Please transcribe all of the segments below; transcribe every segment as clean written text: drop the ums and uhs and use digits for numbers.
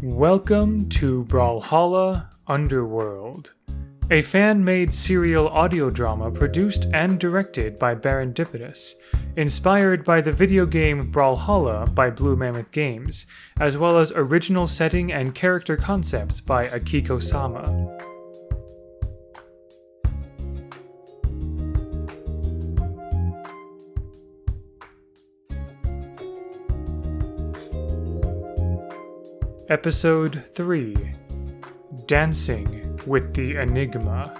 Welcome to Brawlhalla Underworld, a fan-made serial audio drama produced and directed by Baron Dipitous, inspired by the video game Brawlhalla by Blue Mammoth Games, as well as original setting and character concepts by Akiko Sama. Episode 3: Dancing with the Enigma.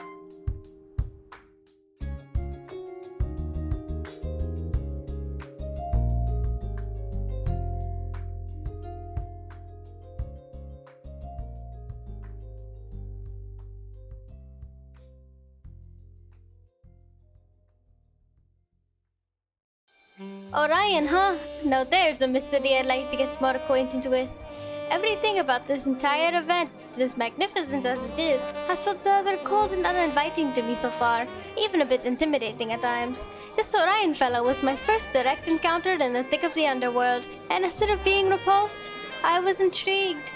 Orion, huh? Now there's a mystery I'd like to get more acquainted with. Everything about this entire event, as magnificent as it is, has felt rather cold and uninviting to me so far, even a bit intimidating at times. This Orion fellow was my first direct encounter in the thick of the underworld, and instead of being repulsed, I was intrigued.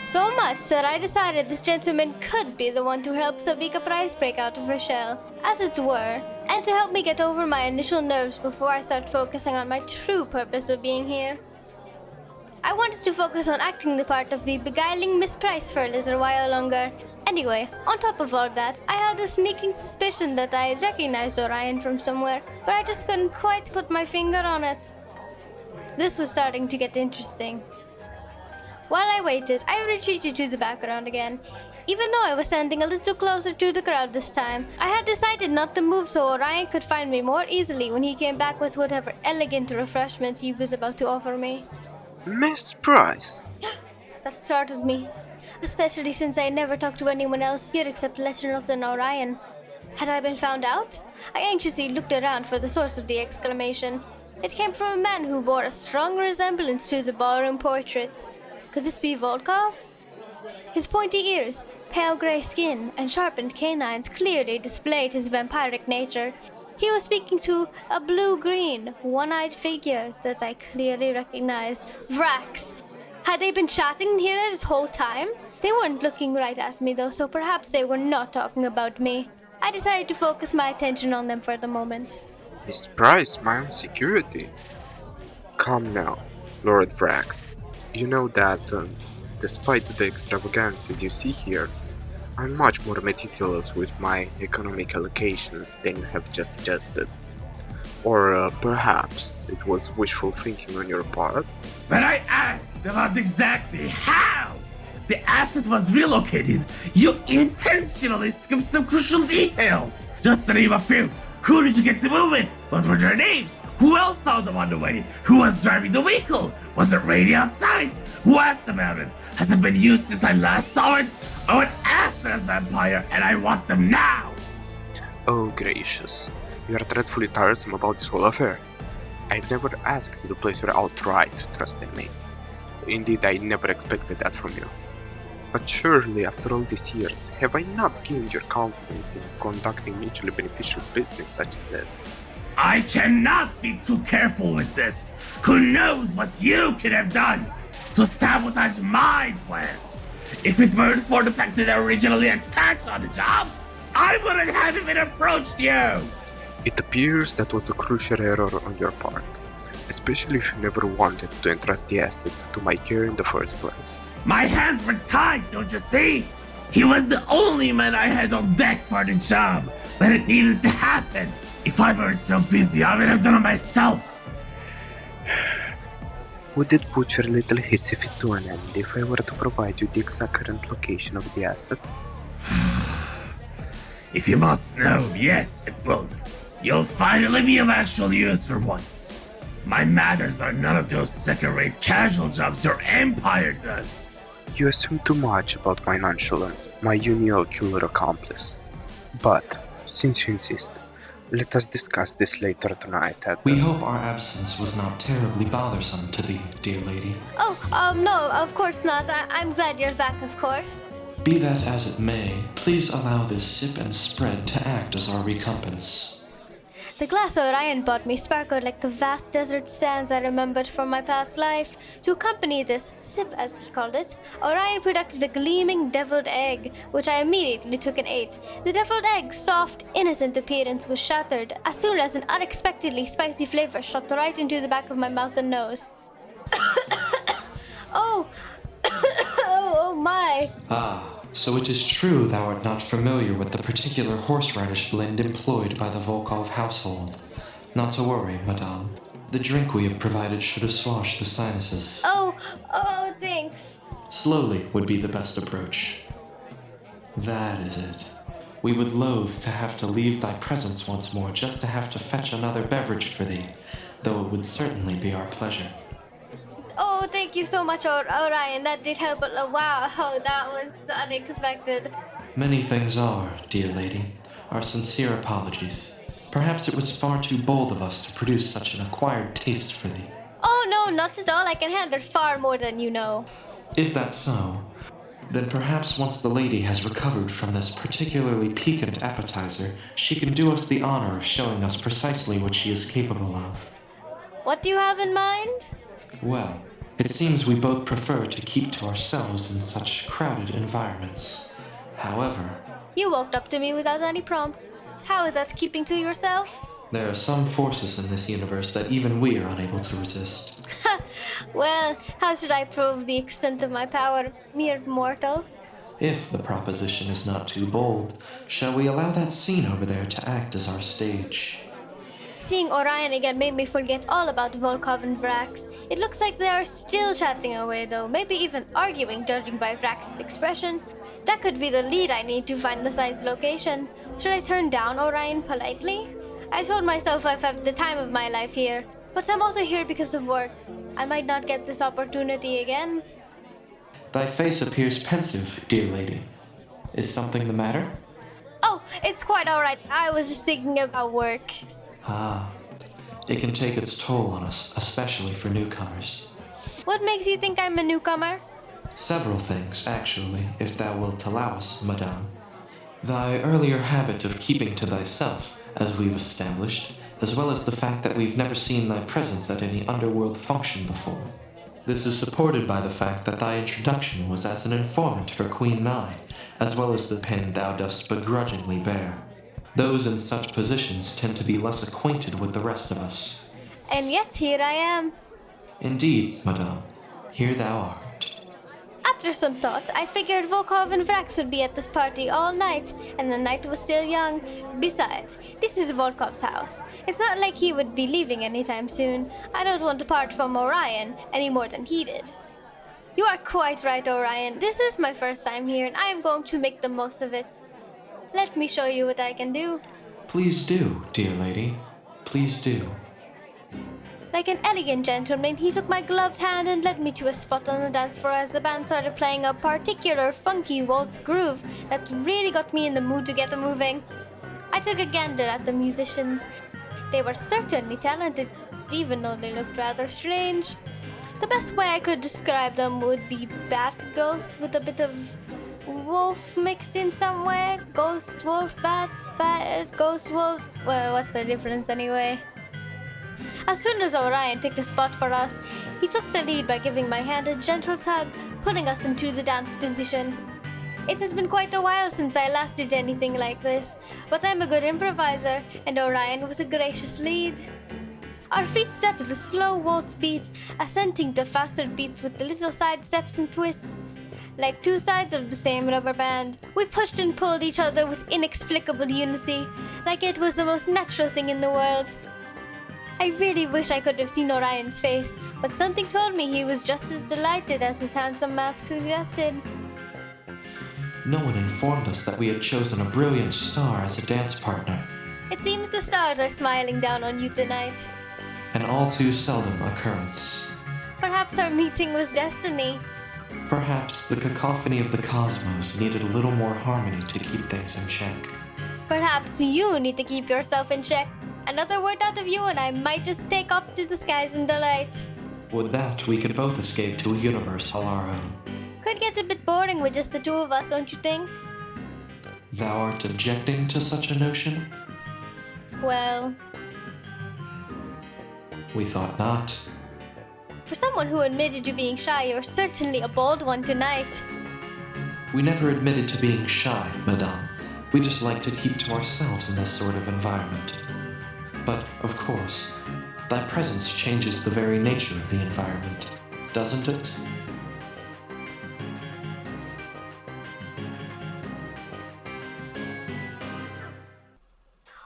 So much that I decided this gentleman could be the one to help Sabiqa Price break out of her shell, as it were, and to help me get over my initial nerves before I start focusing on my true purpose of being here. I wanted to focus on acting the part of the beguiling Miss Price for a little while longer. Anyway, on top of all that, I had a sneaking suspicion that I recognized Orion from somewhere, but I just couldn't quite put my finger on it. This was starting to get interesting. While I waited, I retreated to the background again. Even though I was standing a little closer to the crowd this time, I had decided not to move so Orion could find me more easily when he came back with whatever elegant refreshments he was about to offer me. Miss Price? That startled me, especially since I never talked to anyone else here except lesser than Orion. Had I been found out? I anxiously looked around for the source of the exclamation. It came from a man who bore a strong resemblance to the ballroom portraits. Could this be Volkov? His pointy ears, pale gray skin, and sharpened canines clearly displayed his vampiric nature. He was speaking to a blue-green, one-eyed figure that I clearly recognized. Vraxx! Had they been chatting here this whole time? They weren't looking right at me though, so perhaps they were not talking about me. I decided to focus my attention on them for the moment. Miss Price, my own security. Come now, Lord Vraxx. You know that, despite the extravagances you see here, I'm much more meticulous with my economic allocations than you have just suggested. Or perhaps it was wishful thinking on your part? When I asked about exactly how the asset was relocated, you intentionally skipped some crucial details. Just to name a few. Who did you get to move it? What were their names? Who else saw them on the way? Who was driving the vehicle? Was it ready outside? Who asked about it? Has it been used since I last saw it? Oh, an ass-ass vampire, and I want them now! Oh gracious, you are dreadfully tiresome about this whole affair. I've never asked you to place your outright trust in me. Indeed, I never expected that from you. But surely, after all these years, have I not gained your confidence in conducting mutually beneficial business such as this? I cannot be too careful with this! Who knows what you could have done to sabotage my plans? If it weren't for the fact that I originally attacked on the job, I wouldn't have even approached you! It appears that was a crucial error on your part, especially if you never wanted to entrust the asset to my care in the first place. My hands were tied, don't you see? He was the only man I had on deck for the job, but it needed to happen. If I weren't so busy, I would have done it myself. Would it put your little hissy fit to an end if I were to provide you the exact current location of the asset? If you must know, yes, it would. You'll finally be of actual use for once. My matters are none of those second-rate casual jobs your empire does. You assume too much about my nonchalance, my uniocular accomplice. But, since you insist, let us discuss this later tonight at We hope our absence was not terribly bothersome to thee, dear lady. No, of course not. I'm glad you're back, of course. Be that as it may, please allow this sip and spread to act as our recompense. The glass Orion bought me sparkled like the vast desert sands I remembered from my past life. To accompany this sip, as he called it, Orion produced a gleaming deviled egg, which I immediately took and ate. The deviled egg's soft, innocent appearance was shattered as soon as an unexpectedly spicy flavor shot right into the back of my mouth and nose. Oh! Oh my! Ah, so it is true thou art not familiar with the particular horseradish blend employed by the Volkov household. Not to worry, madame. The drink we have provided should assuage the sinuses. Oh, thanks. Slowly would be the best approach. That is it. We would loathe to have to leave thy presence once more just to have to fetch another beverage for thee, though it would certainly be our pleasure. Oh, thank you so much, Orion. That did help. Wow, that was unexpected. Many things are, dear lady. Our sincere apologies. Perhaps it was far too bold of us to produce such an acquired taste for thee. Oh, no, not at all. I can handle far more than you know. Is that so? Then perhaps once the lady has recovered from this particularly piquant appetizer, she can do us the honor of showing us precisely what she is capable of. What do you have in mind? Well, it seems we both prefer to keep to ourselves in such crowded environments. However, You walked up to me without any prompt. How is that keeping to yourself? there are some forces in this universe that even we are unable to resist. Well, how should I prove the extent of my power, mere mortal? If the proposition is not too bold, shall we allow that scene over there to act as our stage? Seeing Orion again made me forget all about Volkov and Vraxx. It looks like they are still chatting away though, maybe even arguing, judging by Vraxx's expression. That could be the lead I need to find the site's location. Should I turn down Orion politely? I told myself I've had the time of my life here, but I'm also here because of work. I might not get this opportunity again. Thy face appears pensive, dear lady. Is something the matter? Oh, it's quite alright. I was just thinking about work. Ah, it can take its toll on us, especially for newcomers. What makes you think I'm a newcomer? Several things, actually, if thou wilt allow us, madame. Thy earlier habit of keeping to thyself, as we've established, as well as the fact that we've never seen thy presence at any Underworld function before. This is supported by the fact that thy introduction was as an informant for Queen Nye, as well as the pin thou dost begrudgingly bear. Those in such positions tend to be less acquainted with the rest of us. And yet here I am. Indeed, madame, here thou art. After some thought, I figured Volkov and Vraxx would be at this party all night, and the night was still young. Besides, this is Volkov's house. It's not like he would be leaving anytime soon. I don't want to part from Orion any more than he did. You are quite right, Orion. This is my first time here, and I am going to make the most of it. Let me show you what I can do. Please do, dear lady. Please do. Like an elegant gentleman, he took my gloved hand and led me to a spot on the dance floor as the band started playing a particular funky waltz groove that really got me in the mood to get moving. I took a gander at the musicians. They were certainly talented, even though they looked rather strange. The best way I could describe them would be bat ghosts with a bit of wolf mixed in somewhere. Ghost wolf bats, ghost wolves. Well, what's the difference anyway? As soon as Orion picked a spot for us, he took the lead by giving my hand a gentle tug, putting us into the dance position. It has been quite a while since I last did anything like this, but I'm a good improviser, and Orion was a gracious lead. Our feet stepped at a slow waltz beat, assenting to faster beats with the little side steps and twists. Like two sides of the same rubber band, we pushed and pulled each other with inexplicable unity, like it was the most natural thing in the world. I really wish I could have seen Orion's face, but something told me he was just as delighted as his handsome mask suggested. No one informed us that we had chosen a brilliant star as a dance partner. It seems the stars are smiling down on you tonight. An all too seldom occurrence. Perhaps our meeting was destiny. Perhaps the cacophony of the cosmos needed a little more harmony to keep things in check. Perhaps you need to keep yourself in check. Another word out of you and I might just take off to the skies in delight. Would that we could both escape to a universe all our own. Could get a bit boring with just the two of us, don't you think? Thou art objecting to such a notion? Well, We thought not. For someone who admitted to being shy, you're certainly a bold one tonight. We never admitted to being shy, Madame. We just like to keep to ourselves in this sort of environment. But, of course, thy presence changes the very nature of the environment, doesn't it?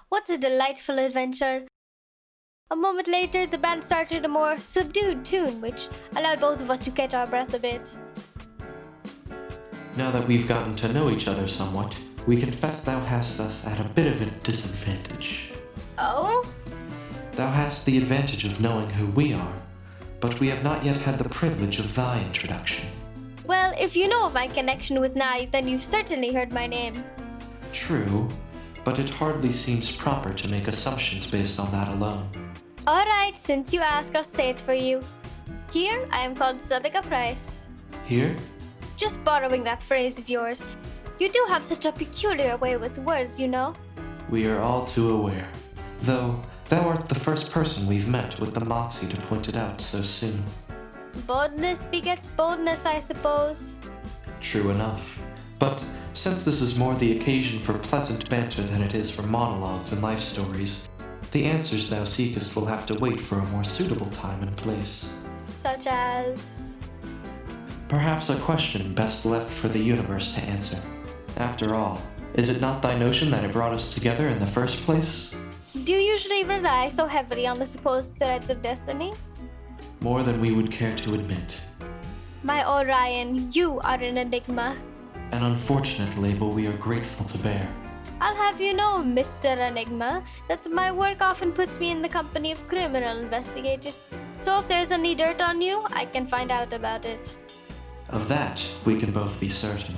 What a delightful adventure. A moment later, the band started a more subdued tune, which allowed both of us to catch our breath a bit. Now that we've gotten to know each other somewhat, we confess thou hast us at a bit of a disadvantage. Oh? Thou hast the advantage of knowing who we are, but we have not yet had the privilege of thy introduction. Well, if you know of my connection with Nai, then you've certainly heard my name. True, but it hardly seems proper to make assumptions based on that alone. Alright, since you ask, I'll say it for you. Here, I am called Sabiqa Price. Here? Just borrowing that phrase of yours. You do have such a peculiar way with words, you know. We are all too aware. Though, thou art the first person we've met with the moxie to point it out so soon. Boldness begets boldness, I suppose. True enough. But since this is more the occasion for pleasant banter than it is for monologues and life stories, the answers thou seekest will have to wait for a more suitable time and place. Such as... Perhaps a question best left for the universe to answer. After all, is it not thy notion that it brought us together in the first place? Do you usually rely so heavily on the supposed threads of destiny? More than we would care to admit. My Orion, you are an enigma. An unfortunate label we are grateful to bear. I'll have you know, Mr. Enigma, that my work often puts me in the company of criminal investigators. So if there's any dirt on you, I can find out about it. Of that, we can both be certain.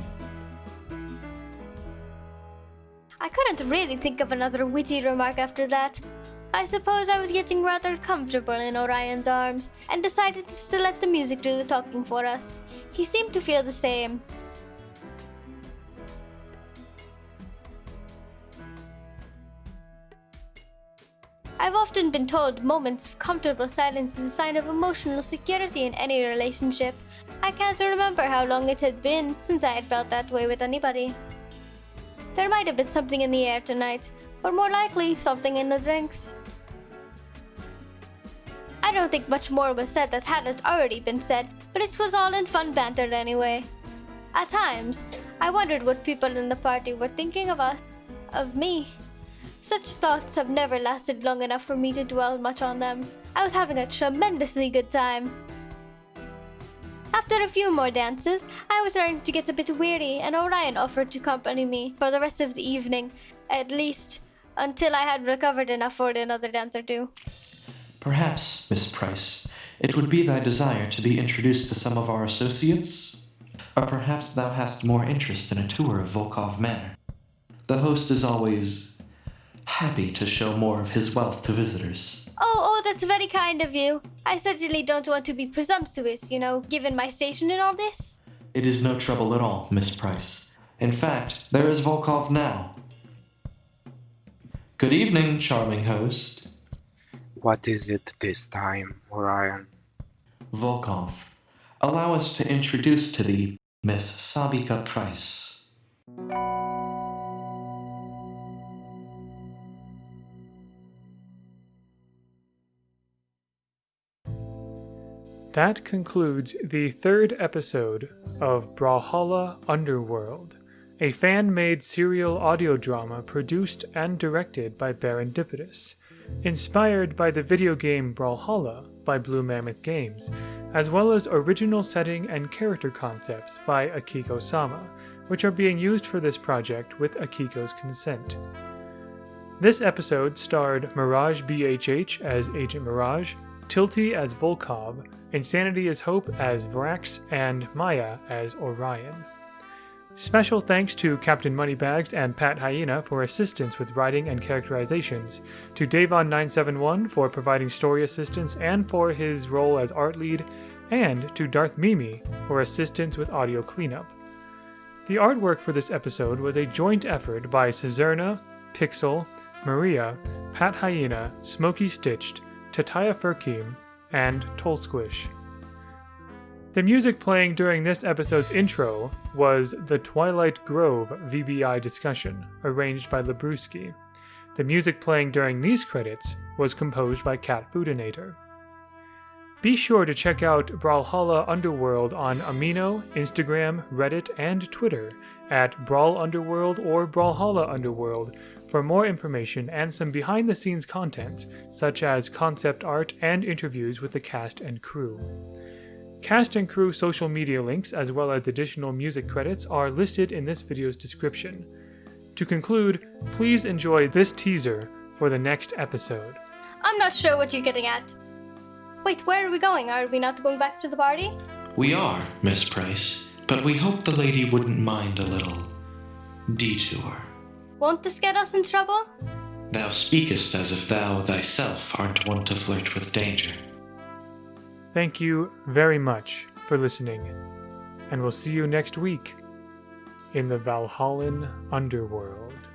I couldn't really think of another witty remark after that. I suppose I was getting rather comfortable in Orion's arms, and decided just to let the music do the talking for us. He seemed to feel the same. I've often been told moments of comfortable silence is a sign of emotional security in any relationship. I can't remember how long it had been since I had felt that way with anybody. There might have been something in the air tonight, or more likely, something in the drinks. I don't think much more was said that hadn't already been said, but it was all in fun banter anyway. At times, I wondered what people in the party were thinking of me. Such thoughts have never lasted long enough for me to dwell much on them. I was having a tremendously good time. After a few more dances, I was starting to get a bit weary, and Orion offered to accompany me for the rest of the evening, at least until I had recovered enough for another dance or two. Perhaps, Miss Price, it would be thy desire to be introduced to some of our associates? Or perhaps thou hast more interest in a tour of Volkov Manor. The host is always happy to show more of his wealth to visitors. Oh, that's very kind of you. I certainly don't want to be presumptuous, given my station in all this. It is no trouble at all, Miss Price. In fact, there is Volkov now. Good evening, charming host. What is it this time, Orion? Volkov, allow us to introduce to thee Miss Sabiqa Price. That concludes the third episode of Brawlhalla Underworld, a fan-made serial audio drama produced and directed by Baron Dipitous, inspired by the video game Brawlhalla by Blue Mammoth Games, as well as original setting and character concepts by Akiko Sama, which are being used for this project with Akiko's consent. This episode starred MirageBHH as Agent Mirage, Tilty as Volkov, Insanity as Hope as Vraxx, and Maya as Orion. Special thanks to Captain Moneybags and Pat Hyena for assistance with writing and characterizations, to Daevon971 for providing story assistance and for his role as art lead, and to Darth Mimi for assistance with audio cleanup. The artwork for this episode was a joint effort by Cizerna, Pixel, Maryyah, Pat Hyena, Smokeystitched, Tataia Furquim, and Tolsquish. The music playing during this episode's intro was the Twilight Grove VBI discussion, arranged by LeBruskii. The music playing during these credits was composed by Catfoodinator. Be sure to check out Brawlhalla Underworld on Amino, Instagram, Reddit, and Twitter at Brawl Underworld or Brawlhalla Underworld for more information and some behind-the-scenes content, such as concept art and interviews with the cast and crew. Cast and crew social media links as well as additional music credits are listed in this video's description. To conclude, please enjoy this teaser for the next episode. I'm not sure what you're getting at. Wait, where are we going? Are we not going back to the party? We are, Miss Price, but we hope the lady wouldn't mind a little detour. Won't this get us in trouble? Thou speakest as if thou thyself aren't one to flirt with danger. Thank you very much for listening, and we'll see you next week in the Valhallan Underworld.